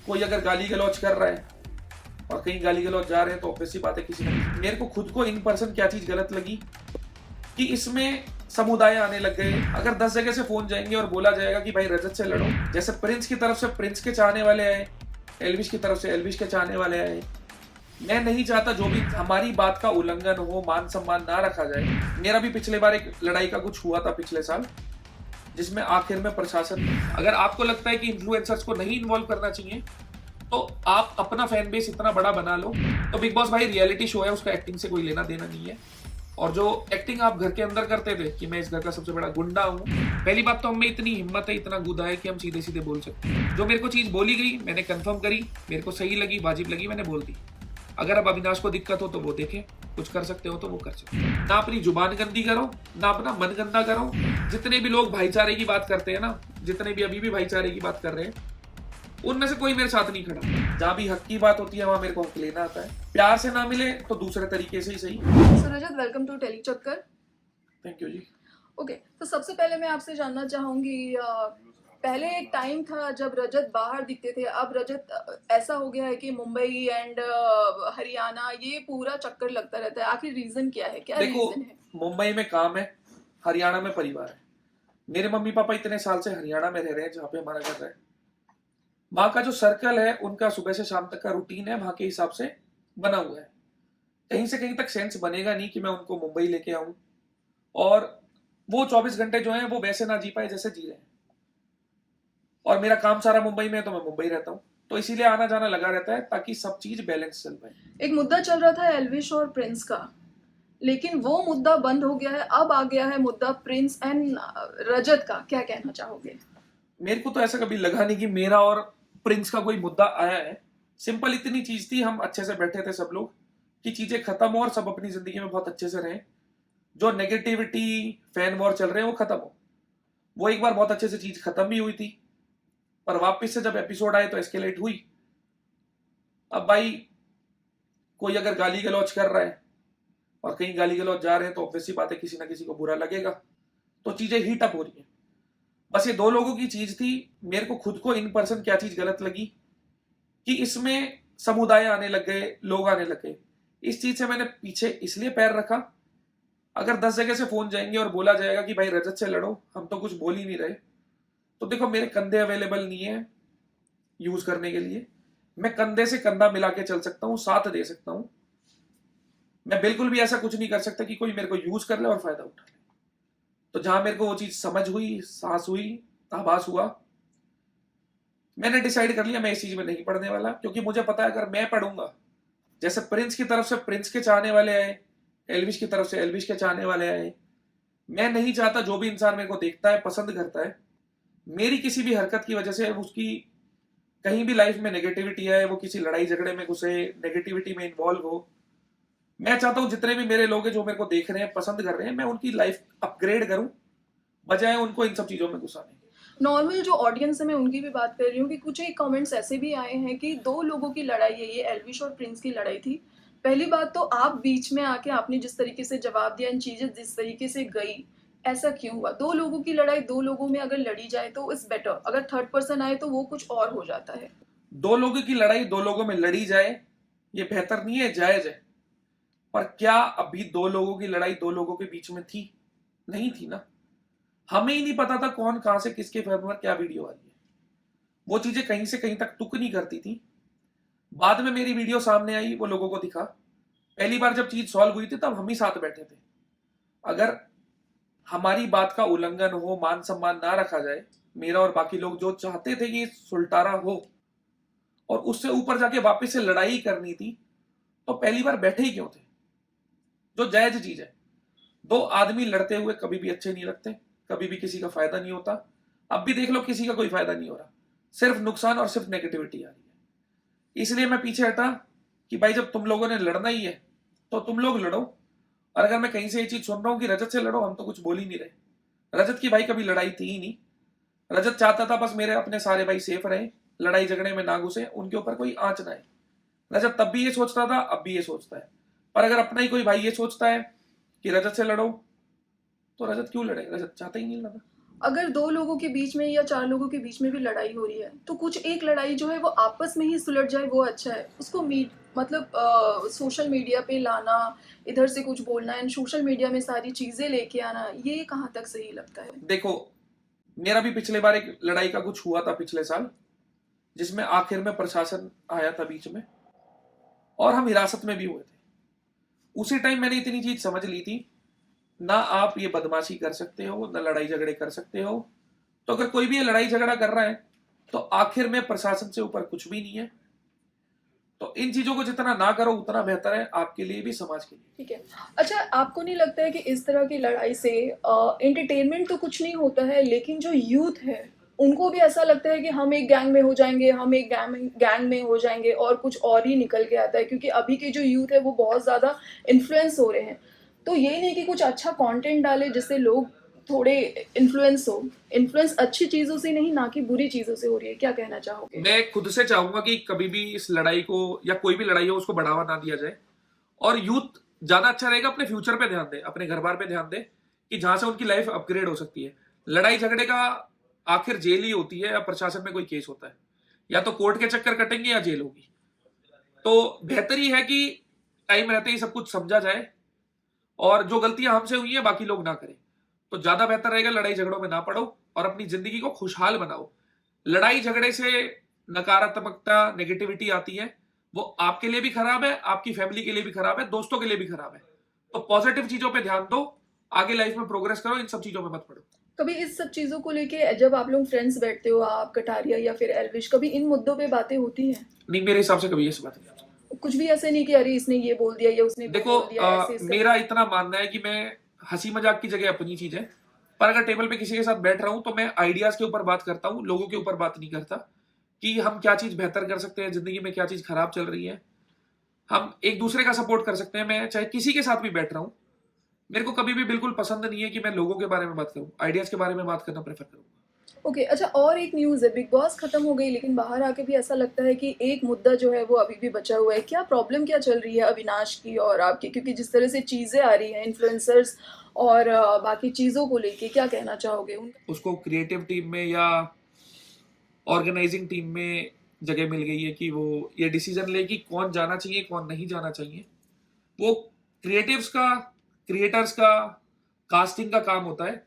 कोई अगर गाली गलौज कर रहा है और कहीं गाली गलौज जा रहे हैं तो ऑब्वियस सी बात है किसी ना मेरे को खुद को इन पर्सन क्या चीज गलत लगी कि इसमें समुदाय आने लग गए। अगर 10 जगह से फोन जाएंगे और बोला जाएगा कि भाई रजत से लड़ो, जैसे प्रिंस की तरफ से प्रिंस के चाहने वाले आए, एल्विश की तरफ से एल्विश के चाहने वाले आए। मैं नहीं चाहता जो भी हमारी बात का उल्लंघन हो, मान सम्मान ना रखा जाए। मेरा भी पिछले बार एक लड़ाई का कुछ हुआ था पिछले साल, जिसमें आखिर में प्रशासन, अगर आपको लगता है कि इन्फ्लुएंसर्स को नहीं इन्वॉल्व करना चाहिए तो आप अपना फैन बेस इतना बड़ा बना लो। तो बिग बॉस भाई रियलिटी शो है, उसका एक्टिंग से कोई लेना देना नहीं है। और जो एक्टिंग आप घर के अंदर करते थे कि मैं इस घर का सबसे बड़ा गुंडा हूँ, पहली बात तो हमें इतनी हिम्मत है, इतना गुदा है कि हम सीधे सीधे बोल सकते हैं। जो मेरे को चीज बोली गई मैंने कंफर्म करी, मेरे को सही लगी, वाजिब लगी, मैंने बोल दी। अगर अब अविनाश को दिक्कत हो तो वो देखे, कुछ कर सकते हो तो वो कर सकते हो। ना अपनी जुबान गंदी करो, ना अपना मन गंदा करो। जितने भी लोग भाईचारे की बात करते हैं ना, जितने भी अभी भी भाईचारे की बात कर रहे हैं, उनमें से कोई मेरे साथ नहीं खड़ा। जहाँ भी हक की बात होती है वहां मेरे को हक लेना आता है। प्यार से ना मिले तो दूसरे तरीके से ही सही। सो रजत, वेलकम टू टेली चक्कर। Thank you ji. ओके, तो सबसे पहले मैं आपसे जानना चाहूंगी, पहले एक टाइम था जब रजत बाहर दिखते थे, अब रजत ऐसा हो गया है कि मुंबई एंड हरियाणा ये पूरा चक्कर लगता रहता है। आखिर रीजन क्या है, क्या देखो, रीजन है? मुंबई में काम है, हरियाणा में परिवार है। मेरे मम्मी पापा इतने साल से हरियाणा में रह रहे हैं जहाँ पे हमारा घर है। वहां का जो सर्कल है, उनका सुबह से शाम तक का रूटीन है, वहां के हिसाब से बना हुआ है। कहीं से कहीं तक सेंस बनेगा नहीं कि मैं उनको मुंबई लेके आऊं और वो 24 घंटे जो है वो वैसे ना जी पाए जैसे जी रहे हैं। और मेरा काम सारा मुंबई में है तो मैं मुंबई रहता हूँ, तो इसीलिए आना जाना लगा रहता है ताकि सब चीज बैलेंस चल पाए। एक मुद्दा चल रहा था एल्विश और प्रिंस का, लेकिन वो मुद्दा बंद हो गया है। अब आ गया है मुद्दा प्रिंस एंड रजत का। क्या कहना चाहोगे? मेरे को तो ऐसा कभी लगा नहीं कि मेरा और प्रिंस का कोई मुद्दा आया है। सिंपल इतनी चीज थी, हम अच्छे से बैठे थे सब लोग कि चीजें खत्म हो और सब अपनी जिंदगी में बहुत अच्छे से रहें। जो नेगेटिविटी फैन वॉर चल रहे हैं वो खत्म हो। वो एक बार बहुत अच्छे से चीज खत्म भी हुई थी, पर वापस से जब एपिसोड आए तो एस्केलेट हुई। अब भाई कोई अगर गाली गलौज कर रहा है और कहीं गाली गलौज जा रहे हैं तो ऑब्वियस सी बात है किसी ना किसी को बुरा लगेगा। तो चीजें हीट अप हो रही है। बस ये दो लोगों की चीज थी। मेरे को खुद को इन पर्सन क्या चीज गलत लगी कि इसमें समुदाय आने लग गए, लोग आने लग गए। इस चीज से मैंने पीछे इसलिए पैर रखा, अगर 10 जगह से फोन जाएंगे और बोला जाएगा कि भाई रजत से लड़ो, हम तो कुछ बोल ही नहीं रहे, तो देखो मेरे कंधे अवेलेबल नहीं है यूज करने के लिए। मैं कंधे से कंधा मिला के चल सकता हूं, साथ दे सकता हूं। मैं बिल्कुल भी ऐसा कुछ नहीं कर सकता कि कोई मेरे को यूज कर ले और फायदा उठा ले। तो जहां मेरे को वो चीज समझ हुई, सांस हुई, आभास हुआ, मैंने डिसाइड कर लिया मैं इस चीज में नहीं पढ़ने वाला। क्योंकि मुझे पता है अगर मैं पढ़ूंगा, जैसे प्रिंस की तरफ से प्रिंस के चाहने वाले आए, एल्विश की तरफ से एल्विश के चाहने वाले आए। मैं नहीं चाहता जो भी इंसान मेरे को देखता है, पसंद करता है, मेरी किसी भी हरकत की वजह से उसकी कहीं भी लाइफ में नेगेटिविटी है, वो किसी लड़ाई झगड़े में घुसे, नेगेटिविटी में इन्वॉल्व हो। मैं चाहता हूं जितने भी मेरे लोग हैं जो मेरे को देख रहे हैं, पसंद कर रहे हैं, मैं उनकी लाइफ अपग्रेड करूं, बजाय उनको इन सब चीजों में घुसाने। नॉर्मल जो ऑडियंस है, मैं उनकी भी बात कर रही हूँ कि कुछ एक कमेंट्स ऐसे भी आए हैं कि दो लोगों की लड़ाई है, ये एल्विश और प्रिंस की लड़ाई थी। पहली बात तो आप बीच में आके आपने जिस तरीके से जवाब दिया, इन चीजें जिस तरीके से गई, ऐसा क्यों हुआ? दो लोगों की लड़ाई दो लोगों में अगर लड़ी जाए तो इट्स बेटर। अगर थर्ड पर्सन आए तो वो कुछ और हो जाता है। दो लोगों की लड़ाई दो लोगों में लड़ी जाए, ये बेहतर नहीं है, जायज है। पर क्या अभी दो लोगों की लड़ाई दो लोगों के बीच में थी? नहीं थी ना। हमें ही नहीं पता था कौन कहां से किसके फेवर में क्या वीडियो आ रही है। वो चीजें कहीं से कहीं तक तुक नहीं करती थी। बाद में मेरी वीडियो सामने आई, वो लोगों को दिखा। पहली बार जब चीज सॉल्व हुई थी तब हम ही साथ बैठे थे। अगर हमारी बात का उल्लंघन हो, मान सम्मान ना रखा जाए, मेरा और बाकी लोग जो चाहते थे कि सुलटारा हो और उससे ऊपर जाके वापस से लड़ाई करनी थी, तो पहली बार बैठे ही क्यों थे? जो जायज चीज है। दो आदमी लड़ते हुए कभी भी अच्छे नहीं लगते, कभी भी किसी का फायदा नहीं होता। अब भी देख लो, किसी का कोई फायदा नहीं हो रहा, सिर्फ नुकसान और सिर्फ नेगेटिविटी आ रही है। इसलिए मैं पीछे हटा कि भाई जब तुम लोगों ने लड़ना ही है तो तुम लोग लड़ो। और अगर मैं कहीं से ये चीज सुन रहा हूं कि रजत से लड़ो, हम तो कुछ बोल ही नहीं रहे। रजत की भाई कभी लड़ाई थी ही नहीं। रजत चाहता था बस मेरे अपने सारे भाई सेफ रहे, लड़ाई झगड़े में ना घुसे, उनके ऊपर कोई आंच ना आए। रजत तब भी ये सोचता था, अब भी ये सोचता है। पर अगर अपना ही कोई भाई ये सोचता है कि रजत से लड़ो, तो रजत क्यों लड़े? रजत चाहता ही नहीं लड़ा। अगर 2 लोगों के बीच में या 4 लोगों के बीच में भी लड़ाई हो रही है, तो कुछ एक लड़ाई जो है वो आपस में ही सुलझ जाए वो अच्छा है। उसको मतलब सोशल मीडिया पे लाना, इधर से कुछ बोलना एंड सोशल मीडिया में सारी चीज़ें लेके आना, ये कहाँ तक सही लगता है? देखो, मेरा भी पिछले बार एक लड़ाई का कुछ हुआ था पिछले साल, जिसमें आखिर में प्रशासन आया था बीच में और हम हिरासत में भी हुए थे। उसी टाइम मैंने इतनी चीज समझ ली थी, ना आप ये बदमाशी कर सकते हो, ना लड़ाई झगड़े कर सकते हो। तो अगर कोई भी ये लड़ाई झगड़ा कर रहा है, तो आखिर में प्रशासन से ऊपर कुछ भी नहीं है। तो इन चीजों को जितना ना करो उतना बेहतर है, आपके लिए भी, समाज के लिए। ठीक है। अच्छा, आपको नहीं लगता है कि इस तरह की लड़ाई से एंटरटेनमेंट तो कुछ नहीं होता है, लेकिन जो यूथ है उनको भी ऐसा लगता है कि हम एक गैंग में हो जाएंगे, हम एक गैंग में हो जाएंगे और कुछ और ही निकल के आता है, क्योंकि अभी के जो यूथ है वो बहुत ज़्यादा इन्फ्लुएंस हो रहे हैं। तो ये नहीं कि कुछ अच्छा कंटेंट डाले जिससे लोग थोड़े इन्फ्लुएंस अच्छी चीज़ों से नहीं, ना कि बुरी चीज़ों से हो रही है। क्या कहना चाहोगे? मैं खुद से चाहूंगा कि कभी भी इस लड़ाई को, या कोई भी लड़ाई हो, उसको बढ़ावा ना दिया जाए। और यूथ ज्यादा अच्छा रहेगा अपने फ्यूचर पे ध्यान दे, अपने घर बार पे ध्यान दे, कि जहां से उनकी लाइफ अपग्रेड हो सकती है। लड़ाई झगड़े का आखिर जेल ही होती है, या प्रशासन में कोई केस होता है, या तो कोर्ट के चक्कर कटेंगे या जेल होगी। तो बेहतर ही है कि टाइम रहते ही सब कुछ समझा जाए, और जो गलतियां हमसे हुई हैं बाकी लोग ना करें। तो ज्यादा बेहतर रहेगा लड़ाई झगड़ों में ना पड़ो और अपनी जिंदगी को खुशहाल बनाओ। लड़ाई झगड़े से नकारात्मकता, नेगेटिविटी आती है, वो आपके लिए भी खराब है, आपकी फैमिली के लिए भी खराब है, दोस्तों के लिए भी खराब है। तो पॉजिटिव चीजों पे ध्यान दो, आगे लाइफ में प्रोग्रेस करो, इन सब चीजों में मत पड़ो। कभी इस सब चीज़ों को लेके जब आप लोग फ्रेंड्स बैठते हो, आप कटारिया या फिर एल्विश, कभी इन मुद्दों पे बातें होती हैं? नहीं, मेरे हिसाब से कभी ऐसी बात नहीं होती। कुछ भी ऐसे नहीं कि अरे इसने ये बोल दिया या उसने वो देखो, बोल दिया, ऐसे इसका मेरा इतना मानना है कि मैं, हंसी मजाक की जगह अपनी चीज है, पर अगर टेबल पे किसी के साथ बैठ रहा हूं तो मैं आइडियाज के ऊपर बात करता हूं, लोगों के ऊपर बात नहीं करता कि हम क्या चीज बेहतर कर सकते हैं जिंदगी में, क्या चीज खराब चल रही है। हम एक दूसरे का सपोर्ट कर सकते हैं। मैं चाहे किसी के साथ भी बैठ रहा हूं, मेरे को कभी भी बिल्कुल पसंद नहीं है कि मैं लोगों के बारे में बात करूं, आइडियाज के बारे में बात करना प्रेफर करूंगा। ओके। अच्छा, और एक न्यूज़ है, बिग बॉस खत्म हो गई लेकिन बाहर आके भी ऐसा लगता है कि एक मुद्दा जो है वो अभी भी बचा हुआ है। क्या प्रॉब्लम क्या चल रही है अविनाश की और आपकी? क्योंकि जिस तरह से चीज़ें आ रही हैं इन्फ्लुएंसर्स और बाकी चीज़ों को लेके, क्या कहना चाहोगे उनका? उसको क्रिएटिव टीम में या ऑर्गेनाइजिंग टीम में जगह मिल गई है कि वो ये डिसीजन ले कि कौन जाना चाहिए, कौन नहीं जाना चाहिए। वो क्रिएटिव्स का, क्रिएटर्स का, कास्टिंग का काम होता है।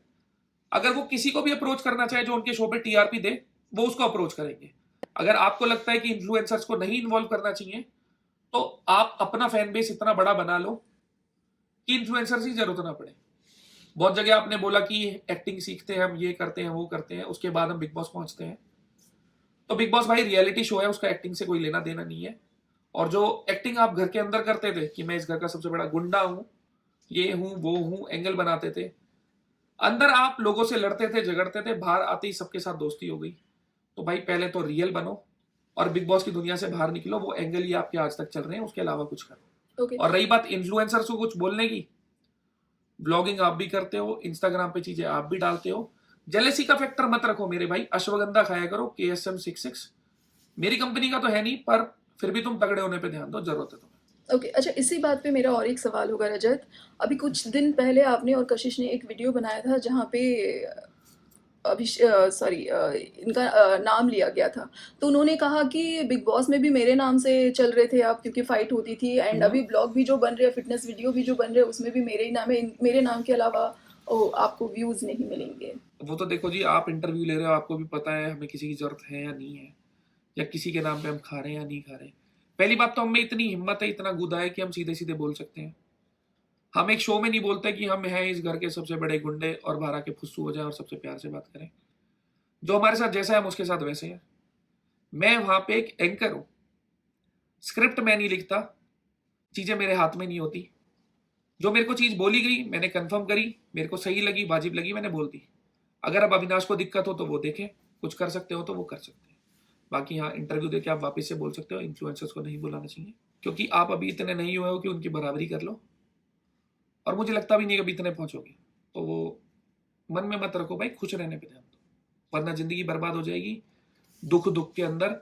अगर वो किसी को भी अप्रोच करना चाहे जो उनके शो पे टीआरपी दे, वो उसको अप्रोच करेंगे। अगर आपको लगता है कि इन्फ्लुएंसर्स को नहीं इन्वॉल्व करना चाहिए, तो आप अपना फैन बेस इतना बड़ा बना लो कि इन्फ्लुएंसर्स की जरूरत ना पड़े। बहुत जगह आपने बोला कि एक्टिंग सीखते हैं हम, ये करते हैं, वो करते हैं, उसके बाद हम बिग बॉस पहुंचते हैं। तो बिग बॉस भाई रियलिटी शो है, उसका एक्टिंग से कोई लेना देना नहीं है। और जो एक्टिंग आप घर के अंदर करते थे कि मैं इस घर का सबसे बड़ा गुंडा हूं, ये हूं, वो हूं, एंगल बनाते थे, अंदर आप लोगों से लड़ते थे, झगड़ते थे, बाहर आते ही सबके साथ दोस्ती हो गई। तो भाई पहले तो रियल बनो और बिग बॉस की दुनिया से बाहर निकलो। वो एंगल ही आपके आज तक चल रहे हैं, उसके अलावा कुछ करो। ओके। और रही बात इन्फ्लुएंसर्स को कुछ बोलने की, ब्लॉगिंग आप भी करते हो, इंस्टाग्राम पे चीजें आप भी डालते हो, जेलेसी का फैक्टर मत रखो मेरे भाई। अश्वगंधा खाया करो, KSM 66, मेरी कंपनी का तो है नहीं, पर फिर भी तुम तगड़े होने पे ध्यान दो, जरूरत है तुम्हें। ओके। अच्छा, इसी बात पे मेरा और एक सवाल होगा रजत। अभी कुछ दिन पहले आपने और कशिश ने एक वीडियो बनाया था जहाँ पे इनका नाम लिया गया था। तो उन्होंने कहा कि बिग बॉस में भी मेरे नाम से चल रहे थे आप, क्योंकि फाइट होती थी, एंड अभी ब्लॉग भी जो बन रहे हैं, फिटनेस वीडियो भी जो बन रहे हैं, उसमें भी मेरे ही नाम है। मेरे नाम के अलावा आपको व्यूज़ नहीं मिलेंगे। वो तो देखो जी, आप इंटरव्यू ले रहे हो, आपको भी पता है हमें किसी की जरूरत है या नहीं है, या किसी के नाम पे हम खा रहे हैं या नहीं खा रहे। पहली बात तो हमें इतनी हिम्मत है, इतना गुदा है कि हम सीधे सीधे बोल सकते हैं। हम एक शो में नहीं बोलते कि हम हैं इस घर के सबसे बड़े गुंडे और बाहर आके फुस्सू हो जाए और सबसे प्यार से बात करें। जो हमारे साथ जैसा है हम उसके साथ वैसे हैं। मैं वहां पे एक एंकर हूं, स्क्रिप्ट मैं नहीं लिखता, चीजें मेरे हाथ में नहीं होती। जो मेरे को चीज बोली गई मैंने कंफर्म करी, मेरे को सही लगी, वाजिब लगी, मैंने बोल दी। अगर अब अविनाश को दिक्कत हो तो वो देखें, कुछ कर सकते हो तो वो कर सकते हैं। बाकी हाँ, इंटरव्यू देके आप वापस से बोल सकते हो, इन्फ्लुएंसर्स को नहीं बुलाना चाहिए, क्योंकि आप अभी इतने नहीं हुए हो कि उनकी बराबरी कर लो। और मुझे लगता भी नहीं कभी इतने पहुंचोगे। तो वो मन में मत रखो भाई, खुश रहने पे ध्यान दो, वरना जिंदगी बर्बाद हो जाएगी। दुख दुख के अंदर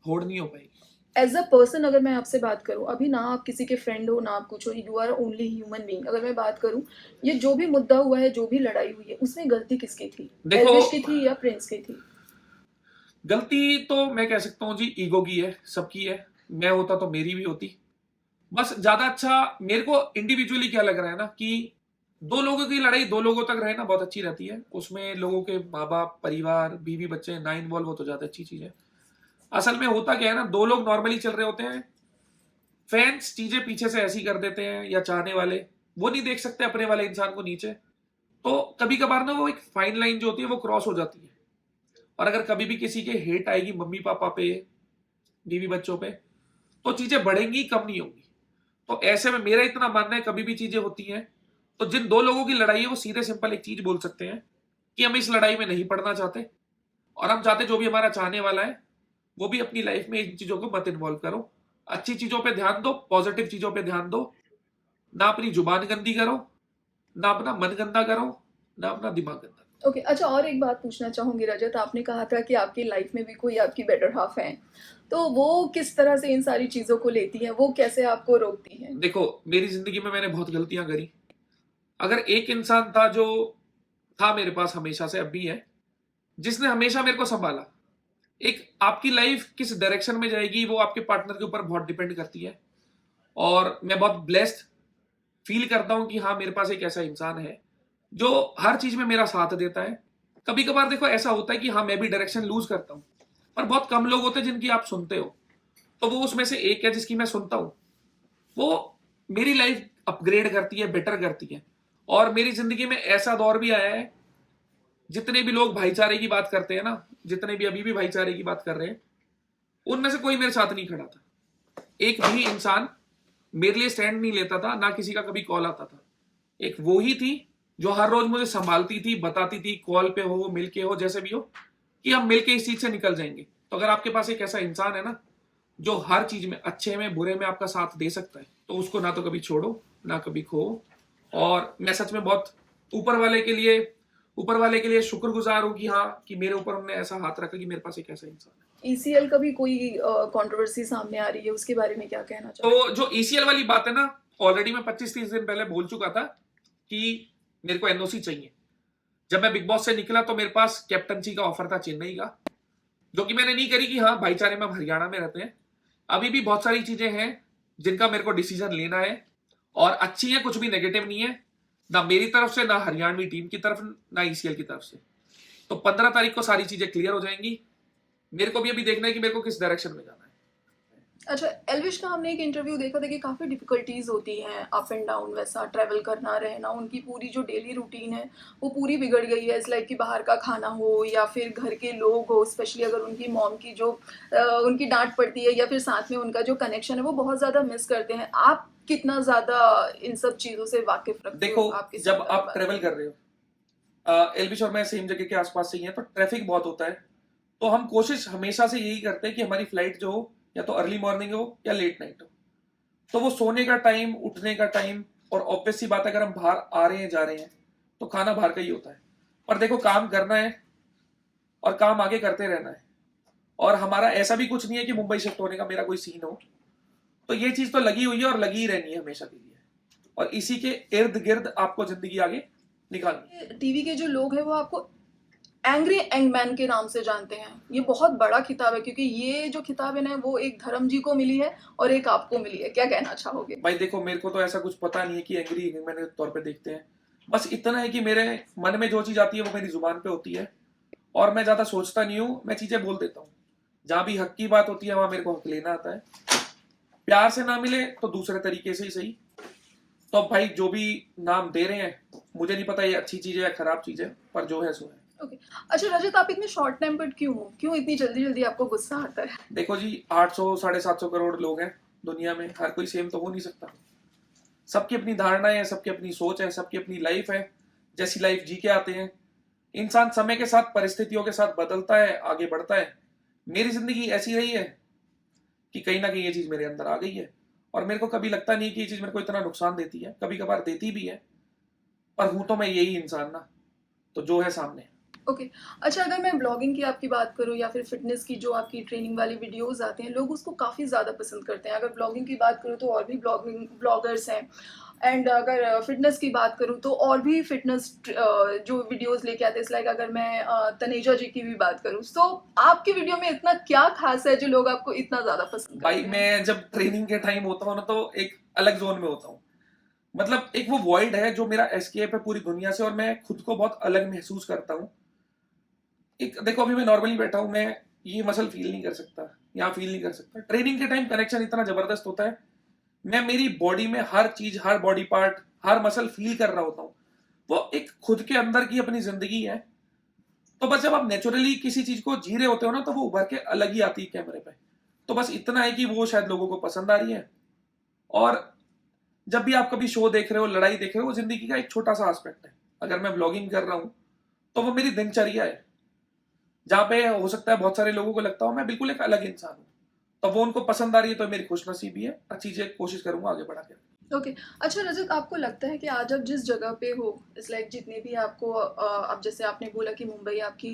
होड़ नहीं हो पाएगी। एज अ पर्सन अगर मैं आपसे बात करूं, अभी ना आप किसी के फ्रेंड हो ना आप कुछ हो, you are only human being, अगर मैं बात करूं, ये जो भी मुद्दा हुआ है, जो भी लड़ाई हुई है, उसमें गलती किसकी थी? देखो, एल्विश की थी या प्रिंस की थी? गलती तो मैं कह सकता हूँ जी ईगो की है, सबकी है। मैं होता तो मेरी भी होती। बस ज्यादा अच्छा मेरे को इंडिविजुअली क्या लग रहा है ना कि दो लोगों की लड़ाई दो लोगों तक रहे ना बहुत अच्छी रहती है। उसमें लोगों के माँ बाप, परिवार, बीवी बच्चे ना इन्वॉल्व हो तो ज्यादा अच्छी चीज है। असल में होता क्या है ना, दो लोग नॉर्मली चल रहे होते हैं, फैंस चीजें पीछे से ऐसी कर देते हैं, या चाहने वाले वो नहीं देख सकते अपने वाले इंसान को नीचे। तो कभी कभार ना वो एक फाइन लाइन जो होती है वो क्रॉस हो जाती है। और अगर कभी भी किसी के हेट आएगी मम्मी पापा पे, बीवी बच्चों पे, तो चीजें बढ़ेंगी, कम नहीं होंगी। तो ऐसे में मेरा इतना मानना है, कभी भी चीजें होती हैं तो जिन दो लोगों की लड़ाई है वो सीधे सिंपल एक चीज बोल सकते हैं कि हम इस लड़ाई में नहीं पड़ना चाहते, और हम चाहते जो भी हमारा चाहने वाला है वो भी अपनी लाइफ में इन चीजों को मत इन्वॉल्व करो। अच्छी चीजों पे ध्यान दो, पॉजिटिव चीजों पे ध्यान दो। ना अपनी जुबान गंदी करो, ना अपना मन गंदा करो, ना अपना दिमाग गंदा ओके, अच्छा, और एक बात पूछना चाहूंगी रजत, आपने कहा था कि आपकी लाइफ में भी कोई आपकी बेटर हाफ है, तो वो किस तरह से इन सारी चीजों को लेती है, वो कैसे आपको रोकती है? करो। देखो, मेरी जिंदगी में मैंने बहुत गलतियां करी। अगर एक इंसान था जो था मेरे पास हमेशा से, अब भी है, जिसने हमेशा मेरे को संभाला। एक आपकी लाइफ किस डायरेक्शन में जाएगी वो आपके पार्टनर के ऊपर बहुत डिपेंड करती है। और मैं बहुत ब्लेस्ड फील करता हूं कि हाँ, मेरे पास एक ऐसा इंसान है जो हर चीज में मेरा साथ देता है। कभी कभार देखो ऐसा होता है कि हाँ, मैं भी डायरेक्शन लूज करता हूँ, पर बहुत कम लोग होते हैं जिनकी आप सुनते हो। तो वो उसमें से एक है जिसकी मैं सुनता हूँ। वो मेरी लाइफ अपग्रेड करती है, बेटर करती है। और मेरी जिंदगी में ऐसा दौर भी आया है, जितने भी लोग भाईचारे की बात करते हैं ना, जितने भी अभी भी भाईचारे की बात कर रहे हैं, उनमें से कोई मेरे साथ नहीं खड़ा था। एक भी इंसान मेरे लिए स्टैंड नहीं लेता था, ना किसी का कभी कॉल आता था। एक वो ही थी जो हर रोज मुझे संभालती थी, बताती थी, कॉल पे हो, मिलके हो, जैसे भी हो, कि हम मिलके इस चीज से निकल जाएंगे। तो अगर आपके पास एक ऐसा इंसान है ना जो हर चीज में, अच्छे में बुरे में आपका साथ दे सकता है, तो उसको ना तो कभी छोड़ो, ना कभी खो। और मैं सच में बहुत ऊपर वाले के लिए शुक्रगुजार हूं कि हाँ, कि मेरे ऊपर उन्होंने ऐसा हाथ रखा कि मेरे पास एक ऐसा इंसान है। ईसीएल का भी कोई कंट्रोवर्सी सामने आ रही है, उसके बारे में क्या कहना चाहोगे? तो जो ईसीएल वाली बात है ना, ऑलरेडी मैं 25-30 दिन पहले बोल चुका था कि मेरे को एनओसी चाहिए। जब मैं बिग बॉस से निकला तो मेरे पास कैप्टनसी का ऑफर था चेन्नई का, जो कि मैंने नहीं करी कि हाँ, भाईचारे में हम हरियाणा में रहते हैं। अभी भी बहुत सारी चीजें हैं जिनका मेरे को डिसीजन लेना है, और अच्छी है, कुछ भी नेगेटिव नहीं है, ना मेरी तरफ से, ना हरियाणवी टीम की तरफ, ना ईसीएल की तरफ से। तो 15 तारीख को सारी चीजें क्लियर हो जाएंगी। मेरे को भी अभी देखना है कि मेरे को किस डायरेक्शन में जाना है। अच्छा, एल्विश का हमने एक इंटरव्यू देखा था कि काफ़ी डिफ़िकल्टीज़ होती हैं, अप एंड डाउन, वैसा ट्रैवल करना, रहना, उनकी पूरी जो डेली रूटीन है, वो पूरी बिगड़ गई है। इट्स लाइक कि बाहर का खाना हो या फिर घर के लोग हो, स्पेशली अगर उनकी मॉम की जो उनकी डाँट पड़ती है या फिर साथ में उनका जो कनेक्शन है, वो बहुत ज़्यादा मिस करते हैं। आप कितना ज़्यादा इन सब चीज़ों से वाकिफ़ रखते हो? देखो, आपके जब साथ अगर आप बात ट्रेवल करें। कर रहे हो, एलविश और मैं सेम जगह के आसपास से ही हैं, तो ट्रैफिक बहुत होता है। तो हम कोशिश हमेशा से यही करते हैं कि हमारी फ्लाइट जो हो, या तो अर्ली मॉर्निंग हो या लेट नाइट हो। तो वो सोने का टाइम, उठने का टाइम, और ऑब्वियस सी बात है, अगर हम बाहर आ रहे हैं, जा रहे हैं, तो खाना बाहर का ही होता है। पर देखो, काम करना है और काम आगे करते रहना है। और हमारा ऐसा भी कुछ नहीं है कि मुंबई शिफ्ट होने का मेरा कोई सीन हो। तो ये चीज तो लगी हुई है और लगी ही रहनी है हमेशा के लिए। और इसी के इर्द गिर्द आपको जिंदगी आगे निकालनी है। टीवी के जो लोग हैं वो आपको एंग्री यंगमैन के नाम से जानते हैं। ये बहुत बड़ा खिताब है, क्योंकि ये जो खिताब है ना, वो एक धर्म जी को मिली है और एक आपको मिली है। क्या कहना चाहोगे? भाई देखो, मेरे को तो ऐसा कुछ पता नहीं है कि एंग्री मैंने तौर पे देखते हैं। बस इतना है कि मेरे मन में जो चीज आती है वो मेरी जुबान पे होती है, और मैं ज्यादा सोचता नहीं हूँ, मैं चीजें बोल देता हूँ। जहां भी हक की बात होती है वहां मेरे को हक लेना आता है। प्यार से ना मिले तो दूसरे तरीके से ही सही। तो अब भाई जो भी नाम दे रहे हैं, मुझे नहीं पता ये अच्छी चीज है या खराब चीज है, पर जो है सो है। ओके। अच्छा रजत, आप इतने शॉर्ट टेम्पर्ड क्यों हो? क्यों इतनी जल्दी जल्दी आपको गुस्सा आता है? देखो जी, 800 750 करोड़ लोग हैं दुनिया में, हर कोई सेम तो हो नहीं सकता। सबकी अपनी धारणाएं हैं, सबकी अपनी सोच है, सबकी अपनी लाइफ है। जैसी लाइफ जी के आते हैं। इंसान समय के साथ, परिस्थितियों के साथ बदलता है, आगे बढ़ता है। मेरी जिंदगी ऐसी रही है कि कहीं ना कहीं ये चीज मेरे अंदर आ गई है। और मेरे को कभी लगता नहीं कि ये चीज मेरे को इतना नुकसान देती है, कभी कभार देती भी है। पर हूं तो मैं यही इंसान ना, तो जो है सामने। ओके। अच्छा, अगर मैं ब्लॉगिंग की आपकी बात करूँ या फिर फ़िटनेस की जो आपकी ट्रेनिंग वाली वीडियोज़ आते हैं, लोग उसको काफ़ी ज़्यादा पसंद करते हैं। अगर ब्लॉगिंग की बात करूँ तो और भी ब्लॉगर्स हैं, एंड अगर फ़िटनेस की बात करूँ तो और भी जो वीडियोज़ लेके आते हैं। इट्स लाइक अगर मैं तनेजा जी की भी बात करूँ, सो आपकी वीडियो में इतना क्या ख़ास है जो लोग आपको इतना ज़्यादा पसंद भाई करते हैं? मैं जब ट्रेनिंग के टाइम होता हूँ ना तो एक अलग जोन में होता हूँ। मतलब एक वो वॉइड है जो मेरा एस्केप है पूरी दुनिया से और मैं खुद को बहुत अलग महसूस करता हूँ। एक देखो अभी मैं नॉर्मली बैठा हूँ, मैं ये मसल फील नहीं कर सकता, यहाँ फील नहीं कर सकता। ट्रेनिंग के टाइम कनेक्शन इतना जबरदस्त होता है, मैं मेरी बॉडी में हर चीज, हर बॉडी पार्ट, हर मसल फील कर रहा होता हूँ। वो एक खुद के अंदर की अपनी जिंदगी है। तो बस जब आप नेचुरली किसी चीज को जी रहे होते हो ना तो वो उभर के अलग ही आती है कैमरे पे। तो बस इतना है कि वो शायद लोगों को पसंद आ रही है। और जब भी आप कभी शो देख रहे हो, लड़ाई देख रहे हो, वो जिंदगी का एक छोटा सा एस्पेक्ट है। अगर मैं ब्लॉगिंग कर रहा हूँ तो वो मेरी दिनचर्या है, जहाँ पे हो सकता है बहुत सारे लोगों को लगता हो मैं बिल्कुल एक अलग इंसान हूँ। तो वो उनको पसंद आ रही है तो मेरी खुशनसीबी है। अच्छी चीजें कोशिश करूंगा आगे बढ़ा के। ओके। अच्छा रजत, आपको लगता है कि आज आप जिस जगह पे हो, इट्स लाइक जितने भी आपको अब जैसे आपने बोला कि मुंबई आपकी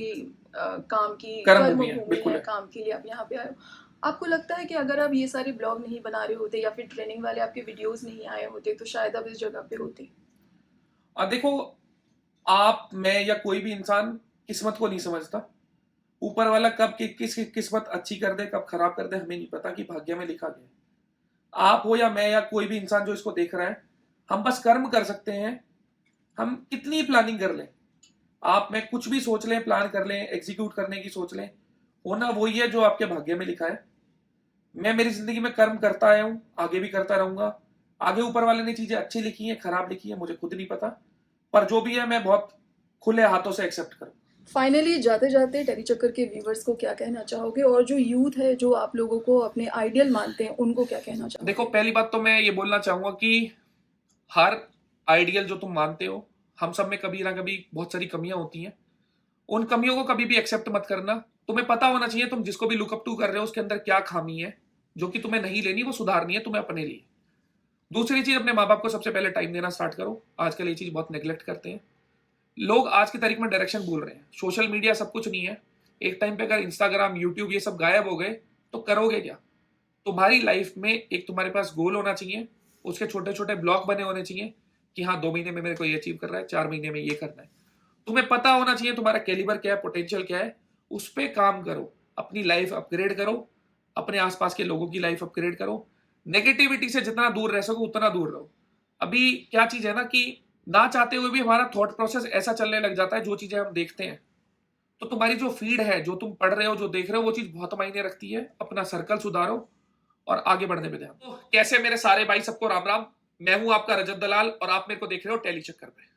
काम की कर्म कर्म भूमि है, भूमि बिल्कुल है, है। काम के लिए आप यहाँ पे आए हो। आपको लगता है कि अगर आप ये सारे ब्लॉग नहीं बना रहे होते या फिर ट्रेनिंग वाले आपके वीडियोस नहीं आए होते तो शायद आप इस जगह पे होते? देखो, आप, मैं या कोई भी इंसान किस्मत को नहीं समझता। ऊपर वाला कब किसकी किस्मत अच्छी कर दे, कब खराब कर दे, हमें नहीं पता कि भाग्य में लिखा गया है। आप हो या मैं या कोई भी इंसान जो इसको देख रहा है, हम बस कर्म कर सकते हैं। हम कितनी प्लानिंग कर लें, आप में कुछ भी सोच लें, प्लान कर लें, एग्जीक्यूट करने की सोच लें, होना वही है जो आपके भाग्य में लिखा है। मैं मेरी जिंदगी में कर्म करता आया हूं, आगे भी करता रहूंगा। आगे ऊपर वाले ने चीजें अच्छी लिखी है, खराब लिखी है, मुझे खुद नहीं पता। पर जो भी है मैं बहुत खुले हाथों से एक्सेप्ट करूँ। फाइनली जाते जाते टेली चक्कर के व्यूवर्स को क्या कहना चाहोगे, और जो यूथ है जो आप लोगों को अपने आइडियल मानते हैं उनको क्या कहना देखो, चाहोगे? पहली बात तो मैं ये बोलना चाहूंगा कि हर आइडियल जो तुम मानते हो, हम सब में कभी ना कभी बहुत सारी कमियां होती हैं। उन कमियों को कभी भी एक्सेप्ट मत करना। तुम्हें पता होना चाहिए तुम जिसको भी लुकअप टू कर रहे हो उसके अंदर क्या खामी है, जो कि तुम्हें नहीं लेनी, वो सुधारनी है तुम्हें अपने लिए। दूसरी चीज, अपने माँ बाप को सबसे पहले टाइम देना स्टार्ट करो। आजकल ये चीज बहुत नेग्लेक्ट करते हैं लोग। आज की तारीख में डायरेक्शन भूल रहे हैं। सोशल मीडिया सब कुछ नहीं है। एक टाइम पे अगर इंस्टाग्राम, यूट्यूब ये सब गायब हो गए तो करोगे क्या? तुम्हारी लाइफ में एक तुम्हारे पास गोल होना चाहिए, उसके छोटे छोटे ब्लॉक बने होने चाहिए कि हाँ 2 महीने में मेरे को ये अचीव करना है, 4 महीने में ये करना है। तुम्हें पता होना चाहिए तुम्हारा कैलिबर क्या है, पोटेंशियल क्या है। उस पर काम करो, अपनी लाइफ अपग्रेड करो, अपने आसपास के लोगों की लाइफ अपग्रेड करो। नेगेटिविटी से जितना दूर रह सको उतना दूर रहो। अभी क्या चीज है ना कि ना चाहते हुए भी हमारा थॉट प्रोसेस ऐसा चलने लग जाता है जो चीजें हम देखते हैं। तो तुम्हारी जो फीड है, जो तुम पढ़ रहे हो, जो देख रहे हो, वो चीज बहुत मायने रखती है। अपना सर्कल सुधारो और आगे बढ़ने में ध्यान। तो कैसे मेरे सारे भाई, सबको राम राम। मैं हूं आपका रजत दलाल और आप मेरे को देख रहे हो टेली चक्कर पे।